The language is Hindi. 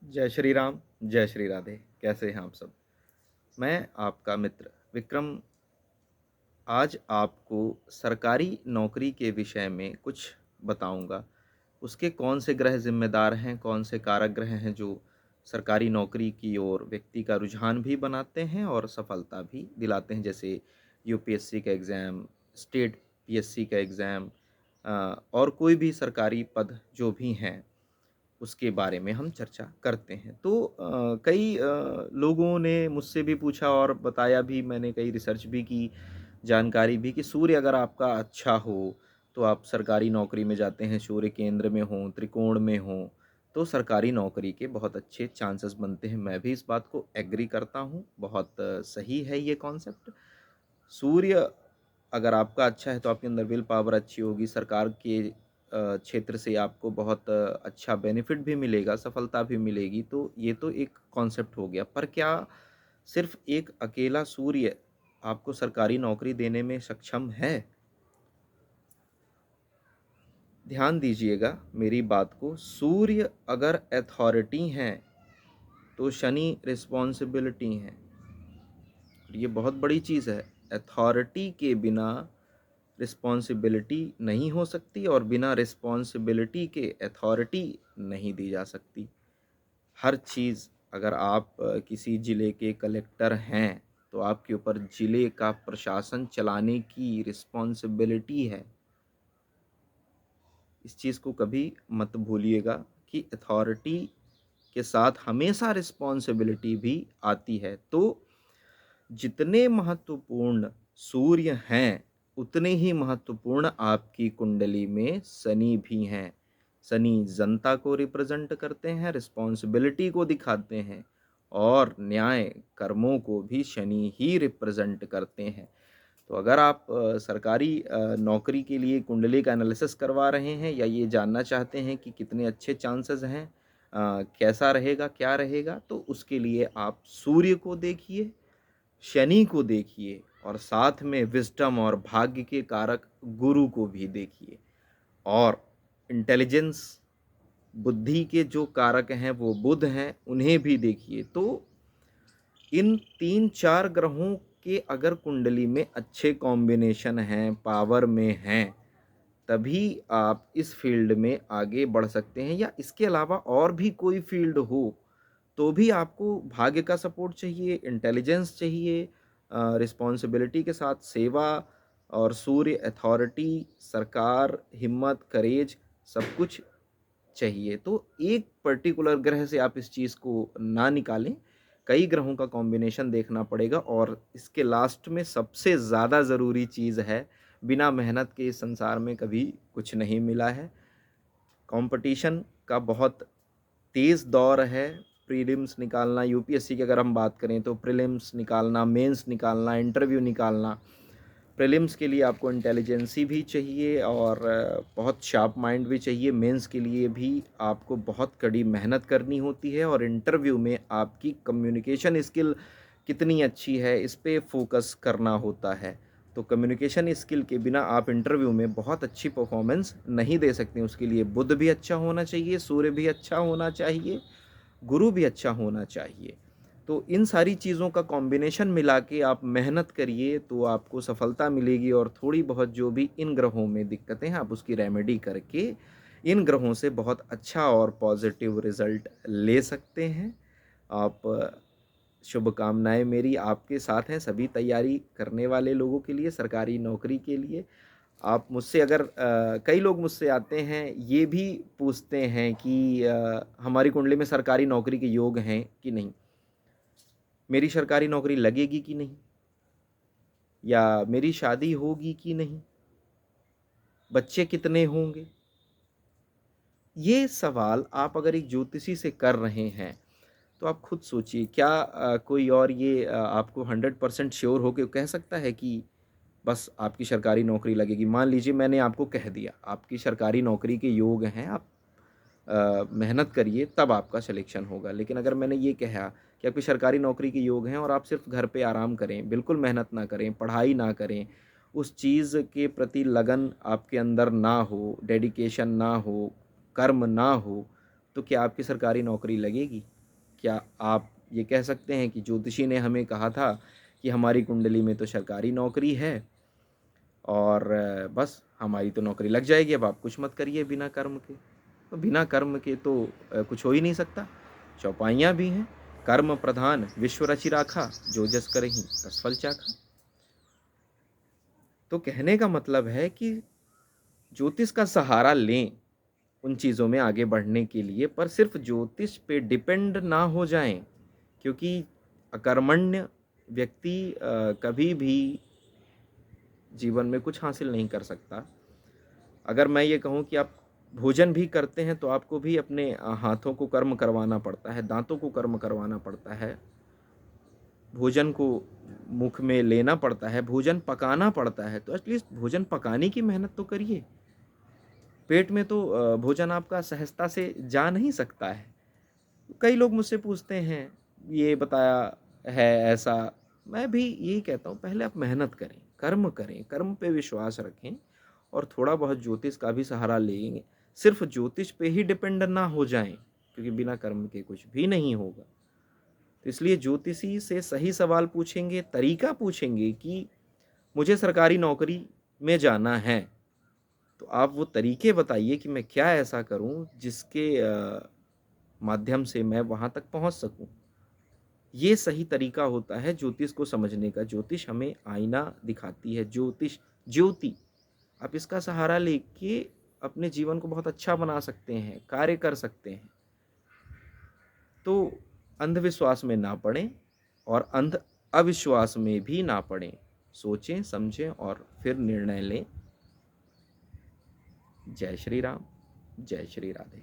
जय श्री राम, जय श्री राधे। कैसे हैं आप सब? मैं आपका मित्र विक्रम आज आपको सरकारी नौकरी के विषय में कुछ बताऊँगा। उसके कौन से ग्रह ज़िम्मेदार हैं, कौन से कारक ग्रह हैं जो सरकारी नौकरी की ओर व्यक्ति का रुझान भी बनाते हैं और सफलता भी दिलाते हैं। जैसे यूपीएससी का एग्ज़ाम, स्टेट पीएससी का एग्ज़ाम और कोई भी सरकारी पद जो भी हैं उसके बारे में हम चर्चा करते हैं। तो कई लोगों ने मुझसे भी पूछा और बताया भी, मैंने कई रिसर्च भी की, जानकारी भी कि सूर्य अगर आपका अच्छा हो, तो आप सरकारी नौकरी में जाते हैं, सूर्य केंद्र में हों, त्रिकोण में हों, तो सरकारी नौकरी के बहुत अच्छे चांसेस बनते हैं। मैं भी इस बात को एग्री करता हूँ, बहुत सही है ये कॉन्सेप्ट। सूर्य अगर आपका अच्छा है तो आपके अंदर विल पावर अच्छी होगी, सरकार के क्षेत्र से आपको बहुत अच्छा बेनिफिट भी मिलेगा, सफलता भी मिलेगी, तो ये तो एक कॉन्सेप्ट हो गया। पर क्या सिर्फ़ एक अकेला सूर्य आपको सरकारी नौकरी देने में सक्षम है? ध्यान दीजिएगा मेरी बात को, सूर्य अगर अथॉरिटी हैं, तो शनि रिस्पॉन्सिबिलिटी हैं। ये बहुत बड़ी चीज़ है। अथॉरिटी के बिना रिस्पॉन्सिबिलिटी नहीं हो सकती और बिना रिस्पॉन्सिबिलिटी के अथॉरिटी नहीं दी जा सकती। हर चीज़, अगर आप किसी ज़िले के कलेक्टर हैं, तो आपके ऊपर ज़िले का प्रशासन चलाने की रिस्पॉन्सिबिलिटी है। इस चीज़ को कभी मत भूलिएगा कि अथॉरिटी के साथ हमेशा रिस्पॉन्सिबिलिटी भी आती है। तो जितने महत्वपूर्ण सूर्य हैं, उतने ही महत्वपूर्ण आपकी कुंडली में शनि भी हैं। शनि जनता को रिप्रेजेंट करते हैं, रिस्पॉन्सिबिलिटी को दिखाते हैं और न्याय कर्मों को भी शनि ही रिप्रेजेंट करते हैं। तो अगर आप सरकारी नौकरी के लिए कुंडली का एनालिसिस करवा रहे हैं या ये जानना चाहते हैं कि कितने अच्छे चांसेस हैं, कैसा रहेगा, क्या रहेगा, तो उसके लिए आप सूर्य को देखिए, शनि को देखिए और साथ में विज़डम और भाग्य के कारक गुरु को भी देखिए और इंटेलिजेंस, बुद्धि के जो कारक हैं वो बुध हैं, उन्हें भी देखिए। तो इन 3-4 ग्रहों के अगर कुंडली में अच्छे कॉम्बिनेशन हैं, पावर में हैं, तभी आप इस फ़ील्ड में आगे बढ़ सकते हैं। या इसके अलावा और भी कोई फ़ील्ड हो, तो भी आपको भाग्य का सपोर्ट चाहिए, इंटेलिजेंस चाहिए, रिस्पॉन्सिबिलिटी के साथ सेवा और सूर्य अथॉरिटी, सरकार, हिम्मत, करेज, सब कुछ चाहिए। तो एक पर्टिकुलर ग्रह से आप इस चीज़ को ना निकालें, कई ग्रहों का कॉम्बिनेशन देखना पड़ेगा और इसके लास्ट में सबसे ज़्यादा ज़रूरी चीज़ है, बिना मेहनत के इस संसार में कभी कुछ नहीं मिला है। कॉम्पिटिशन का बहुत तेज़ दौर है, प्रीलिम्स निकालना, यूपीएससी की अगर हम बात करें तो प्रीलिम्स निकालना, मेंस निकालना, इंटरव्यू निकालना। प्रीलिम्स के लिए आपको इंटेलिजेंसी भी चाहिए और बहुत शार्प माइंड भी चाहिए। मेंस के लिए भी आपको बहुत कड़ी मेहनत करनी होती है और इंटरव्यू में आपकी कम्युनिकेशन स्किल कितनी अच्छी है, इस पे फ़ोकस करना होता है। तो कम्युनिकेशन स्किल के बिना आप इंटरव्यू में बहुत अच्छी परफॉर्मेंस नहीं दे सकते। उसके लिए बुध भी अच्छा होना चाहिए, सूर्य भी अच्छा होना चाहिए, गुरु भी अच्छा होना चाहिए। तो इन सारी चीज़ों का कॉम्बिनेशन मिला के आप मेहनत करिए तो आपको सफलता मिलेगी और थोड़ी बहुत जो भी इन ग्रहों में दिक्कतें हैं, आप उसकी रेमेडी करके इन ग्रहों से बहुत अच्छा और पॉजिटिव रिज़ल्ट ले सकते हैं। आप शुभकामनाएँ मेरी आपके साथ हैं, सभी तैयारी करने वाले लोगों के लिए, सरकारी नौकरी के लिए। आप मुझसे अगर कई लोग मुझसे आते हैं, ये भी पूछते हैं कि हमारी कुंडली में सरकारी नौकरी के योग हैं कि नहीं? मेरी सरकारी नौकरी लगेगी कि नहीं? या मेरी शादी होगी कि नहीं? बच्चे कितने होंगे? ये सवाल आप अगर एक ज्योतिषी से कर रहे हैं, तो आप खुद सोचिए, क्या कोई और ये आपको 100% श्योर होके कह सकता है कि बस आपकी सरकारी नौकरी लगेगी? मान लीजिए मैंने आपको कह दिया, आपकी सरकारी नौकरी के योग हैं, आप मेहनत करिए तब आपका सिलेक्शन होगा। लेकिन अगर मैंने ये कहा कि आपकी सरकारी नौकरी के योग हैं और आप सिर्फ घर पे आराम करें, बिल्कुल मेहनत ना करें, पढ़ाई ना करें, उस चीज़ के प्रति लगन आपके अंदर ना हो, डेडिकेशन ना हो, कर्म ना हो, तो क्या आपकी सरकारी नौकरी लगेगी? क्या आप ये कह सकते हैं कि ज्योतिषी ने हमें कहा था कि हमारी कुंडली में तो सरकारी नौकरी है और बस हमारी तो नौकरी लग जाएगी, अब आप कुछ मत करिए बिना कर्म के। तो बिना कर्म के तो कुछ हो ही नहीं सकता। चौपाइयाँ भी हैं, कर्म प्रधान विश्व रचि राखा, जो जस करहिं तस फल चाखा। तो कहने का मतलब है कि ज्योतिष का सहारा लें उन चीज़ों में आगे बढ़ने के लिए, पर सिर्फ ज्योतिष पे डिपेंड ना हो जाएं, क्योंकि अकर्मण्य व्यक्ति कभी भी जीवन में कुछ हासिल नहीं कर सकता। अगर मैं ये कहूँ कि आप भोजन भी करते हैं तो आपको भी अपने हाथों को कर्म करवाना पड़ता है, दांतों को कर्म करवाना पड़ता है, भोजन को मुख में लेना पड़ता है, भोजन पकाना पड़ता है, तो एटलीस्ट भोजन पकाने की मेहनत तो करिए। पेट में तो भोजन आपका सहजता से जा नहीं सकता है। कई लोग मुझसे पूछते हैं, ये बताया है ऐसा, मैं भी यही कहता हूँ पहले आप मेहनत करें, कर्म पे विश्वास रखें और थोड़ा बहुत ज्योतिष का भी सहारा लेंगे। सिर्फ ज्योतिष पे ही डिपेंड ना हो जाएं, क्योंकि बिना कर्म के कुछ भी नहीं होगा। तो इसलिए ज्योतिषी से सही सवाल पूछेंगे, तरीका पूछेंगे कि मुझे सरकारी नौकरी में जाना है, तो आप वो तरीके बताइए कि मैं क्या ऐसा करूं जिसके माध्यम से मैं वहां तक पहुंच सकूं। ये सही तरीका होता है ज्योतिष को समझने का। ज्योतिष हमें आईना दिखाती है, ज्योतिष ज्योति, आप इसका सहारा लेके अपने जीवन को बहुत अच्छा बना सकते हैं, कार्य कर सकते हैं। तो अंधविश्वास में ना पड़ें और अंध अविश्वास में भी ना पड़ें। सोचें, समझें और फिर निर्णय लें। जय श्री राम, जय श्री राधे।